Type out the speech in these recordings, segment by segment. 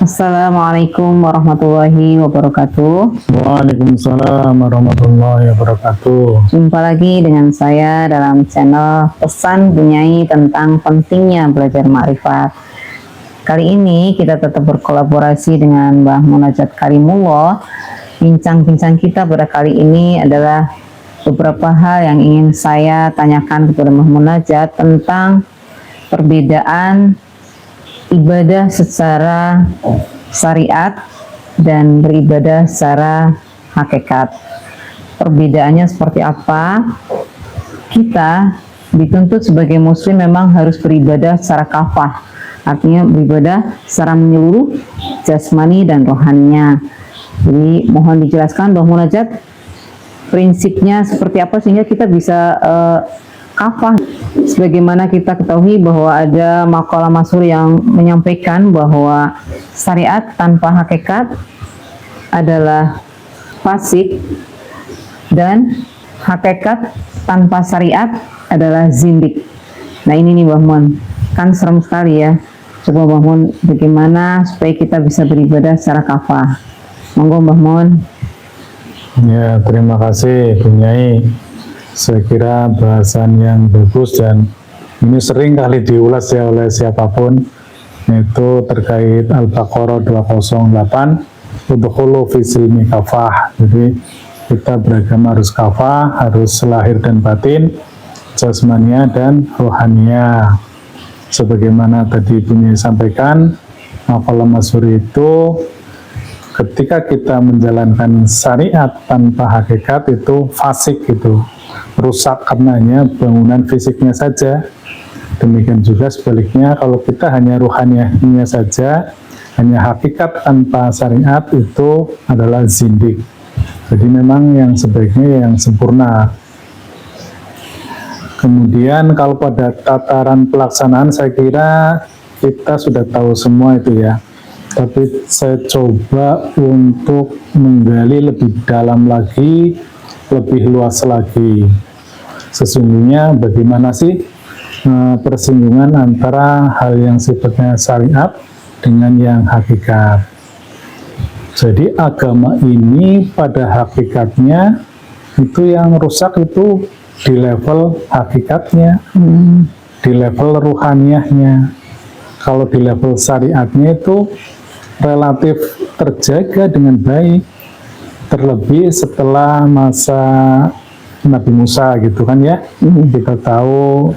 Assalamualaikum warahmatullahi wabarakatuh. Waalaikumsalam warahmatullahi wabarakatuh. Jumpa lagi dengan saya dalam channel Pesan Bunyai tentang pentingnya belajar ma'rifat. Kali ini kita tetap berkolaborasi dengan Mbah Munajat Karimullah. Bincang-bincang kita pada kali ini adalah beberapa hal yang ingin saya tanyakan kepada Mbah Munajat tentang perbedaan ibadah secara syariat dan beribadah secara hakikat. Perbedaannya seperti apa? Kita dituntut sebagai muslim memang harus beribadah secara kafah, artinya beribadah secara menyeluruh jasmani dan rohaninya. Jadi mohon dijelaskan Mbah Munajat prinsipnya seperti apa sehingga kita bisa kafah. Sebagaimana kita ketahui bahwa ada makalah masyhur yang menyampaikan bahwa syariat tanpa hakikat adalah fasik dan hakikat tanpa syariat adalah zindik. Nah ini nih Mbah Mun, kan serem sekali ya. Coba Mbah Mun, bagaimana supaya kita bisa beribadah secara kafah? Monggo Mbah Mun. Ya, terima kasih Bunyai. Saya kira bahasan yang bagus dan ini sering kali diulas ya oleh siapapun, yaitu terkait Al-Baqarah 208 udkhulu fi silmi kafah. Jadi kita beragama harus kafah, harus lahir dan batin, jasmania dan rohania. Sebagaimana tadi Bunyai sampaikan, maqalah masyhur itu ketika kita menjalankan syariat tanpa hakikat itu fasik gitu, rusak karenanya bangunan fisiknya saja. Demikian juga sebaliknya, kalau kita hanya ruhaniahnya saja, hanya hakikat tanpa syariat itu adalah zindik. Jadi memang yang sebaiknya yang sempurna. Kemudian kalau pada tataran pelaksanaan saya kira kita sudah tahu semua itu ya. Tapi saya coba untuk menggali lebih dalam lagi, lebih luas lagi. Sesungguhnya bagaimana sih persinggungan antara hal yang sifatnya syariat dengan yang hakikat. Jadi agama ini pada hakikatnya itu yang rusak itu di level hakikatnya, di level ruhaniahnya. Kalau di level syariatnya itu relatif terjaga dengan baik, terlebih setelah masa Nabi Musa gitu kan ya. Kita tahu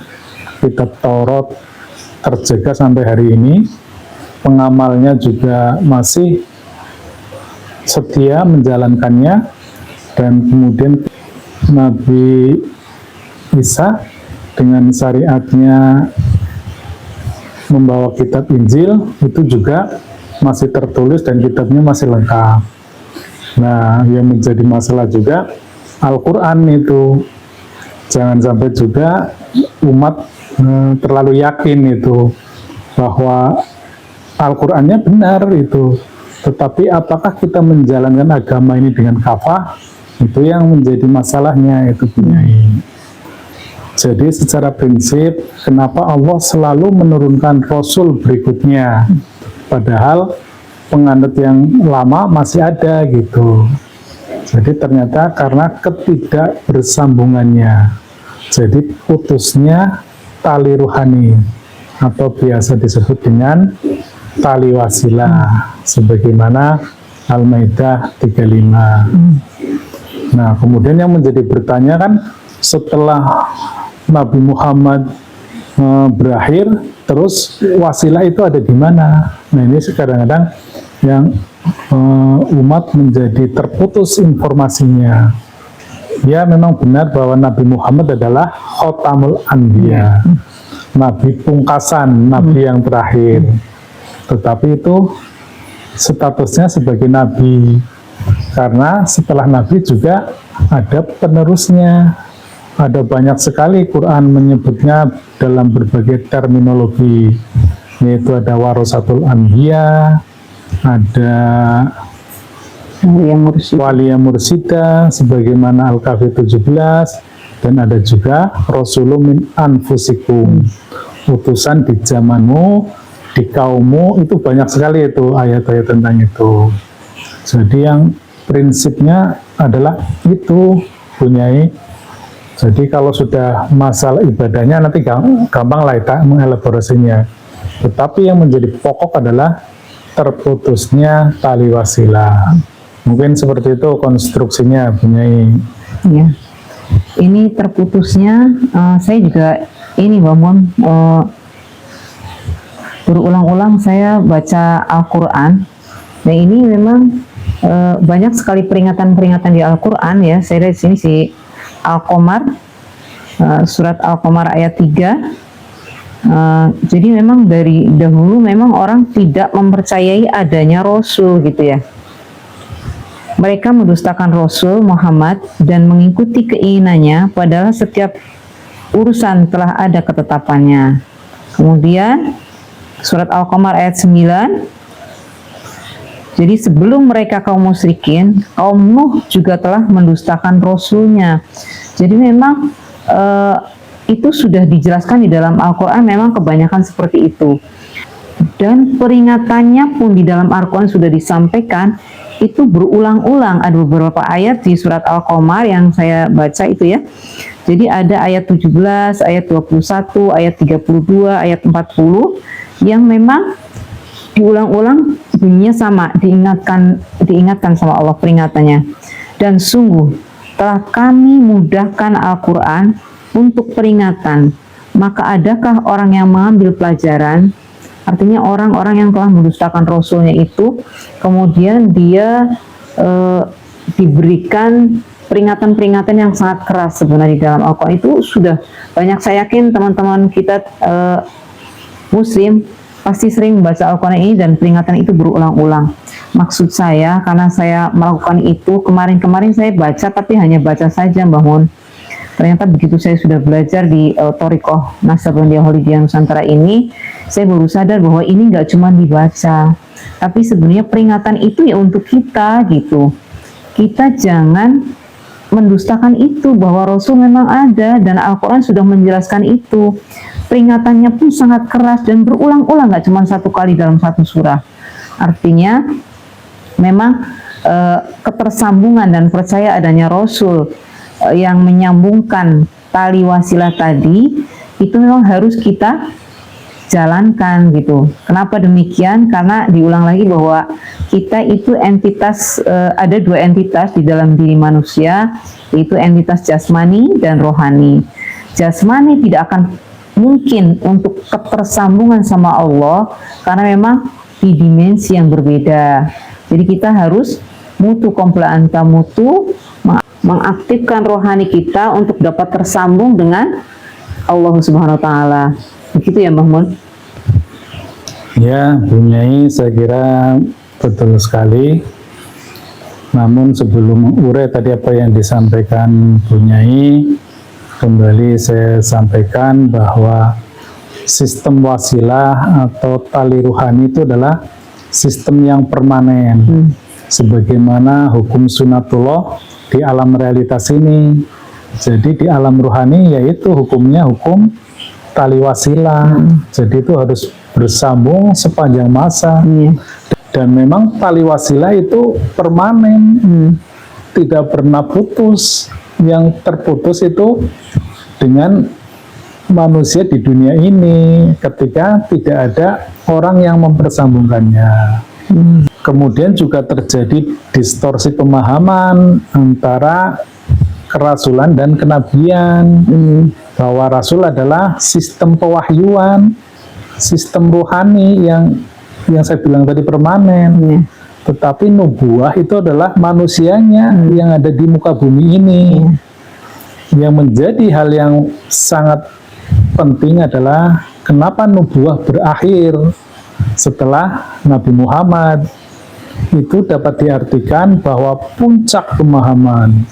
kitab Taurat terjaga sampai hari ini, pengamalnya juga masih setia menjalankannya, dan kemudian Nabi Isa dengan syariatnya membawa kitab Injil itu juga masih tertulis dan kitabnya masih lengkap. Nah, yang menjadi masalah juga Al-Quran itu. Jangan sampai juga umat terlalu yakin itu bahwa Al-Qurannya benar itu. Tetapi apakah kita menjalankan agama ini dengan kafah? Itu yang menjadi masalahnya itu Bunyai. Jadi secara prinsip, kenapa Allah selalu menurunkan Rasul berikutnya? Padahal penganut yang lama masih ada gitu. Jadi ternyata karena ketidakbersambungannya. Jadi putusnya tali ruhani atau biasa disebut dengan tali wasilah, sebagaimana Al-Maidah 35. Nah, kemudian yang menjadi bertanya kan, setelah Nabi Muhammad berakhir, terus wasilah itu ada di mana? Nah ini kadang-kadang yang umat menjadi terputus informasinya. Ya memang benar bahwa Nabi Muhammad adalah Khotamul Anbiya, Nabi pungkasan, Nabi yang terakhir. Tetapi itu statusnya sebagai Nabi, karena setelah Nabi juga ada penerusnya. Ada banyak sekali Quran menyebutnya dalam berbagai terminologi, yaitu ada warasatul anbiya, ada Waliyah Mursida sebagaimana Al-Kahfi 17, dan ada juga Rasulun min anfusikum, utusan di zamanmu di kaummu, itu banyak sekali itu ayat-ayat tentang itu. Jadi yang prinsipnya adalah itu, Bunyai. Jadi kalau sudah masalah ibadahnya nanti gampang lah kita mengelaborasinya. Tetapi yang menjadi pokok adalah terputusnya tali wasilah. Mungkin seperti itu konstruksinya, Bunyai. Ya. Ini terputusnya, saya juga ini bangun berulang-ulang saya baca Al-Quran. Nah ini memang banyak sekali peringatan-peringatan di Al-Quran ya. Saya lihat di sini si Al-Qamar, surat Al-Qamar ayat 3. Jadi memang dari dahulu memang orang tidak mempercayai adanya Rasul gitu ya. Mereka mendustakan Rasul Muhammad dan mengikuti keinginannya, padahal setiap urusan telah ada ketetapannya. Kemudian surat Al-Qamar ayat 9. Jadi sebelum mereka kaum musyrikin, kaum Nuh juga telah mendustakan Rasulnya. Jadi memang itu sudah dijelaskan di dalam Al-Quran, memang kebanyakan seperti itu. Dan peringatannya pun di dalam Al-Quran sudah disampaikan, itu berulang-ulang. Ada beberapa ayat di surat Al-Qamar yang saya baca itu ya. Jadi ada ayat 17, ayat 21, ayat 32, ayat 40 yang memang diulang-ulang bunyinya sama, diingatkan sama Allah peringatannya. Dan sungguh telah kami mudahkan Al-Quran untuk peringatan, maka adakah orang yang mengambil pelajaran? Artinya orang-orang yang telah mendustakan Rasulnya itu kemudian dia diberikan peringatan-peringatan yang sangat keras sebenarnya di dalam Al-Quran. Itu sudah banyak, saya yakin teman-teman kita Muslim pasti sering membaca Al-Quran ini dan peringatan itu berulang-ulang. Maksud saya, karena saya melakukan itu kemarin-kemarin saya baca, tapi hanya baca saja Mbah Mun. Ternyata begitu saya sudah belajar di Thariqah Naksabandiyah Holidiyah Nusantara ini, saya baru sadar bahwa ini nggak cuma dibaca, tapi sebenarnya peringatan itu ya untuk kita gitu. Kita jangan mendustakan itu, bahwa Rasul memang ada dan Al-Quran sudah menjelaskan itu. Peringatannya pun sangat keras dan berulang-ulang, nggak cuma satu kali dalam satu surah. Artinya memang ketersambungan dan percaya adanya Rasul yang menyambungkan tali wasilah tadi itu memang harus kita jalankan gitu. Kenapa demikian? Karena diulang lagi bahwa kita itu entitas, ada dua entitas di dalam diri manusia, yaitu entitas jasmani dan rohani. Jasmani tidak akan mungkin untuk ketersambungan sama Allah karena memang di dimensi yang berbeda. Jadi kita harus mutu kompleanta mutu, mengaktifkan rohani kita untuk dapat tersambung dengan Allah Subhanahu wa Ta'ala. Begitu ya Mbah Mun? Ya, Bunyai, saya kira betul sekali. Namun sebelum urai tadi apa yang disampaikan Bunyai, kembali saya sampaikan bahwa sistem wasilah atau tali ruhani itu adalah sistem yang permanen. Sebagaimana hukum sunatullah di alam realitas ini. Jadi di alam ruhani yaitu hukumnya hukum tali wasilah. Jadi itu harus bersambung sepanjang masa. Dan memang tali wasilah itu permanen, tidak pernah putus. Yang terputus itu dengan manusia di dunia ini ketika tidak ada orang yang mempersambungkannya. Kemudian juga terjadi distorsi pemahaman antara kerasulan dan kenabian, bahwa rasul adalah sistem pewahyuan, sistem rohani yang saya bilang tadi permanen. Tetapi nubuah itu adalah manusianya yang ada di muka bumi ini. Yang menjadi hal yang sangat penting adalah kenapa nubuah berakhir setelah Nabi Muhammad. Itu dapat diartikan bahwa puncak pemahaman,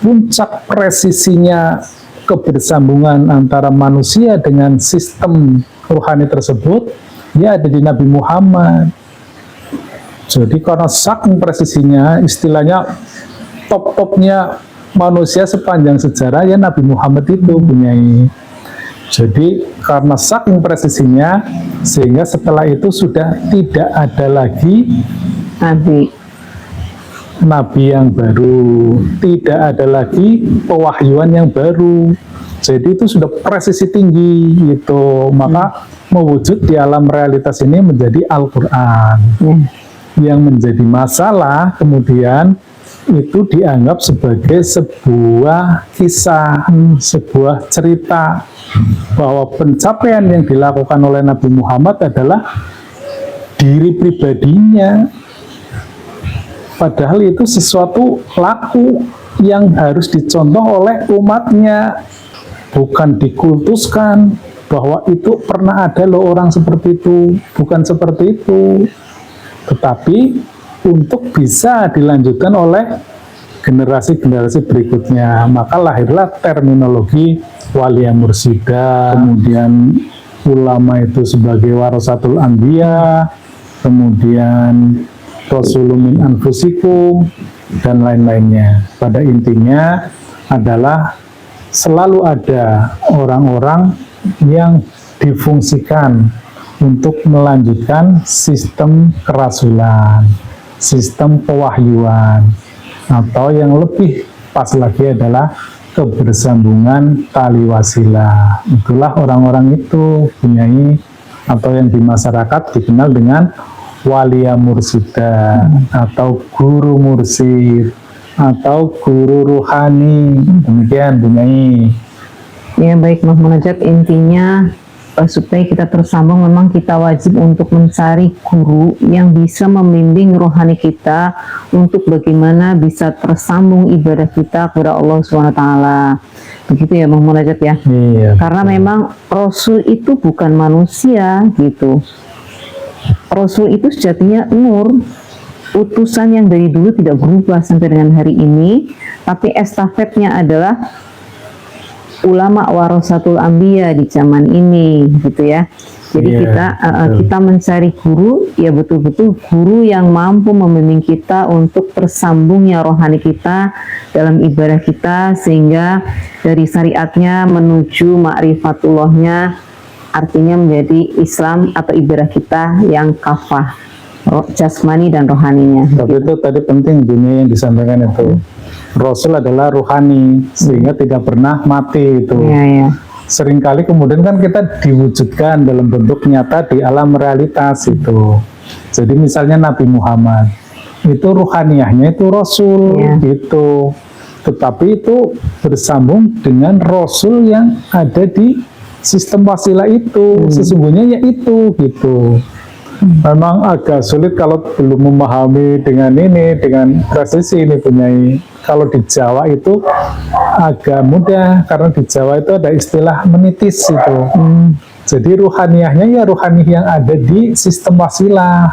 puncak presisinya kebersambungan antara manusia dengan sistem rohani tersebut ya ada di Nabi Muhammad. Jadi karena saking presisinya, istilahnya top-topnya manusia sepanjang sejarah ya Nabi Muhammad itu Bunyai. Jadi karena saking presisinya, sehingga setelah itu sudah tidak ada lagi nabi yang baru, tidak ada lagi pewahyuan yang baru. Jadi itu sudah presisi tinggi gitu. Maka mewujud di alam realitas ini menjadi Al-Quran. Yang menjadi masalah kemudian itu dianggap sebagai sebuah kisah, sebuah cerita, bahwa pencapaian yang dilakukan oleh Nabi Muhammad adalah diri pribadinya. Padahal itu sesuatu laku yang harus dicontoh oleh umatnya, bukan dikultuskan bahwa itu pernah ada loh orang seperti itu, bukan seperti itu, tetapi untuk bisa dilanjutkan oleh generasi-generasi berikutnya. Maka lahirlah terminologi walia mursida, kemudian ulama itu sebagai warasatul anbiya, kemudian rasulun min anfusikum, dan lain-lainnya. Pada intinya adalah selalu ada orang-orang yang difungsikan untuk melanjutkan sistem kerasulan, sistem pewahyuan, atau yang lebih pas lagi adalah kebersambungan tali wasilah. Itulah orang-orang itu punyai, atau yang di masyarakat dikenal dengan walia mursida, atau guru mursid, atau guru ruhani. Demikian punyai. Ya baik Mas Munajat, intinya supaya kita tersambung memang kita wajib untuk mencari guru yang bisa membimbing rohani kita untuk bagaimana bisa tersambung ibadah kita kepada Allah SWT. Begitu ya Mas Munajat ya. Iya. Karena memang Rasul itu bukan manusia gitu. Rasul itu sejatinya nur, utusan yang dari dulu tidak berubah sampai dengan hari ini, tapi estafetnya adalah ulama warasatul anbiya di zaman ini gitu ya. Jadi kita mencari guru, ya betul-betul guru yang mampu membimbing kita untuk tersambungnya rohani kita dalam ibadah kita, sehingga dari syariatnya menuju ma'rifatullahnya, artinya menjadi Islam atau ibadah kita yang kafah, jasmani dan rohaninya. Tapi itu tadi penting dunia yang disampaikan itu. Rasul adalah ruhani, sehingga tidak pernah mati itu. Seringkali kemudian kan kita diwujudkan dalam bentuk nyata di alam realitas itu. Jadi misalnya Nabi Muhammad, itu ruhaniyahnya itu Rasul gitu. Tetapi itu bersambung dengan Rasul yang ada di sistem wasilah itu. Sesungguhnya ya itu gitu. Memang agak sulit kalau belum memahami dengan ini, dengan presisi ini punyai. Kalau di Jawa itu agak mudah, karena di Jawa itu ada istilah menitis itu. Jadi ruhaniyahnya ya ruhani yang ada di sistem wasilah.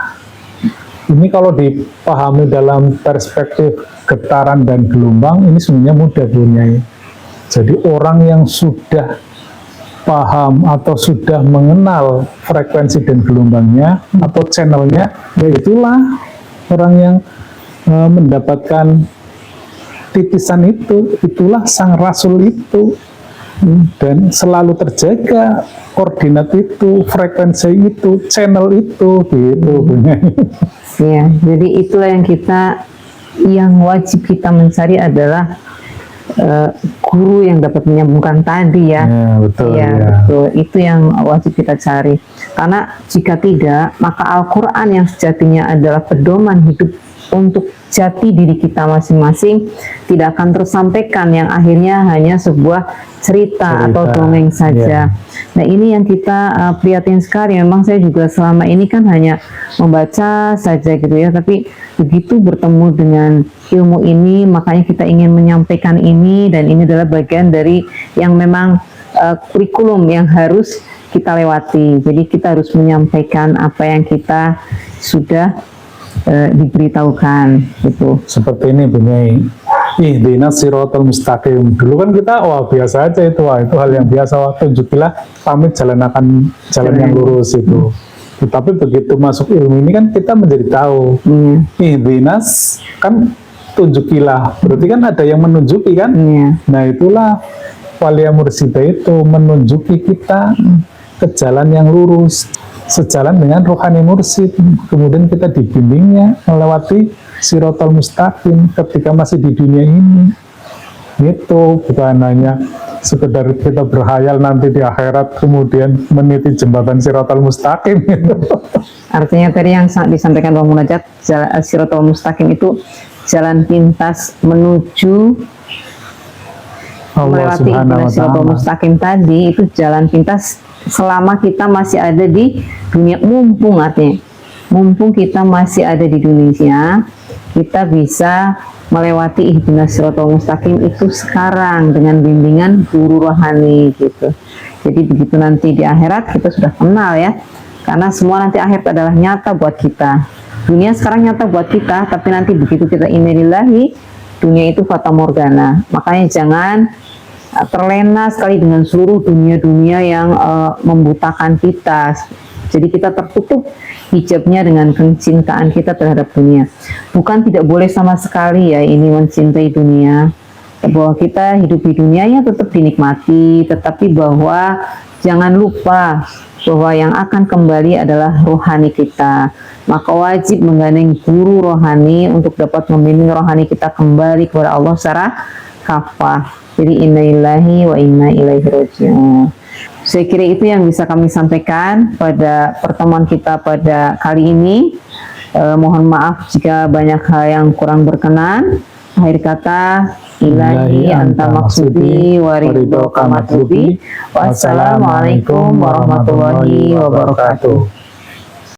Ini kalau dipahami dalam perspektif getaran dan gelombang, ini sebenarnya mudah punyai. Jadi orang yang sudah paham atau sudah mengenal frekuensi dan gelombangnya atau channelnya, ya itulah orang yang mendapatkan titisan itu, itulah sang Rasul itu. Dan selalu terjaga koordinat itu, frekuensi itu, channel itu gitu. Ya, jadi itulah yang wajib kita mencari adalah guru yang dapat menyambungkan tadi ya. Betul, betul. Itu yang wajib kita cari. Karena jika tidak, maka Al-Quran yang sejatinya adalah pedoman hidup untuk jati diri kita masing-masing tidak akan tersampaikan, yang akhirnya hanya sebuah cerita atau dongeng saja. Nah ini yang kita prihatin sekali. Memang saya juga selama ini kan hanya membaca saja gitu ya, tapi begitu bertemu dengan ilmu ini, makanya kita ingin menyampaikan ini, dan ini adalah bagian dari yang memang kurikulum yang harus kita lewati. Jadi kita harus menyampaikan apa yang kita sudah diberitahukan gitu. Seperti ini Bunyai, ihdinas siratal mustaqim. Dulu kan kita biasa aja itu, itu hal yang biasa, tunjukilah pamit jalan yang lurus itu. Tetapi begitu masuk ilmu ini kan kita menjadi tahu. Ihdinas kan tunjukilah, berarti kan ada yang menunjuki kan. Nah itulah walia mursyida itu menunjuki kita ke jalan yang lurus, sejalan dengan rohani mursyid. Kemudian kita dibimbingnya melewati sirotol mustaqim ketika masih di dunia ini. Itu bukan hanya sekedar kita berhayal nanti di akhirat kemudian meniti jembatan sirotol mustaqim gitu. Artinya tadi yang disampaikan Bang Munajat, sirotol mustaqim itu jalan pintas menuju Allah melewati Subhanahu wa sirotol ta'ala. mustaqim tadi, itu jalan pintas selama kita masih ada di dunia. Mumpung, artinya mumpung kita masih ada di dunia, kita bisa melewati ihdinas siratal mustaqim itu sekarang dengan bimbingan guru rohani gitu. Jadi begitu nanti di akhirat kita sudah kenal ya, karena semua nanti akhirat adalah nyata buat kita. Dunia sekarang nyata buat kita, tapi nanti begitu kita innalillahi, dunia itu fata morgana. Makanya jangan terlena sekali dengan seluruh dunia-dunia yang membutakan kita. Jadi kita tertutup hijabnya dengan kecintaan kita terhadap dunia. Bukan tidak boleh sama sekali ya ini mencintai dunia, bahwa kita hidup di dunia ya tetap dinikmati, tetapi bahwa jangan lupa bahwa yang akan kembali adalah rohani kita. Maka wajib menggandeng guru rohani untuk dapat membimbing rohani kita kembali kepada Allah secara kafah. Jadi inna lillahi wa inna ilaihi raji'un. Saya kira itu yang bisa kami sampaikan pada pertemuan kita pada kali ini. Mohon maaf jika banyak hal yang kurang berkenan. Akhir kata, ilahi anta maksudi wa ridho kamatlubi. Wassalamualaikum warahmatullahi wabarakatuh.